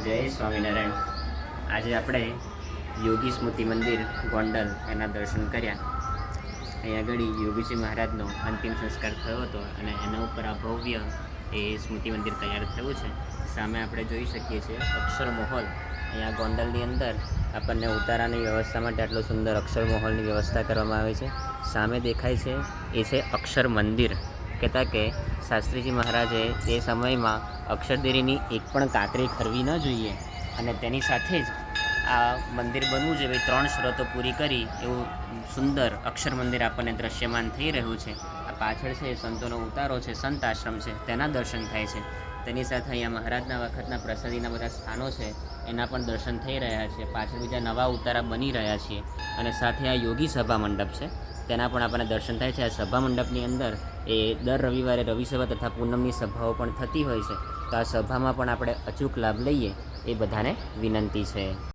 જય સ્વામિનારાયણ। આજે આપણે યોગી સ્મૃતિ મંદિર ગોંડલ એના દર્શન કર્યા। અહીં આગળ યોગીજી મહારાજનો અંતિમ સંસ્કાર થયો હતો અને એના ઉપર આ ભવ્ય એ સ્મૃતિ મંદિર તૈયાર થયું છે। સામે આપણે જોઈ શકીએ છીએ અક્ષર મહોલ। અહીંયા ગોંડલની અંદર આપણને ઉતારાની વ્યવસ્થા માટે આટલો સુંદર અક્ષર મહોલની વ્યવસ્થા કરવામાં આવે છે। સામે દેખાય છે એ છે અક્ષર મંદિર। કહેતા કે શાસ્ત્રીજી મહારાજે એ સમયમાં અક્ષરદેરીની એક પણ કાંકરી ખરવી ન જોઈએ અને તેની સાથે જ આ મંદિર બનવું જોઈએ। ત્રણ શરતો પૂરી કરી એવું સુંદર અક્ષર મંદિર આપણને દ્રશ્યમાન થઈ રહ્યું છે। આ પાછળ છે સંતોનો ઉતારો છે, સંત આશ્રમ છે, તેના દર્શન થાય છે। તેની સાથે અહીંયા મહારાજના વખતના પ્રસાદીના બધા સ્થાનો છે એના પણ દર્શન થઈ રહ્યા છે। પાછળ બીજા નવા ઉતારા બની રહ્યા છે અને સાથે આ યોગી સભા મંડપ છે તેના પણ આપણને દર્શન થાય છે। આ સભા મંડપની અંદર એ દર રવિવારે રવિસભા તથા પૂનમની સભાઓ પણ થતી હોય છે। તો આ સભામાં પણ આપણે અચૂક લાભ લઈએ એ બધાને વિનંતી છે।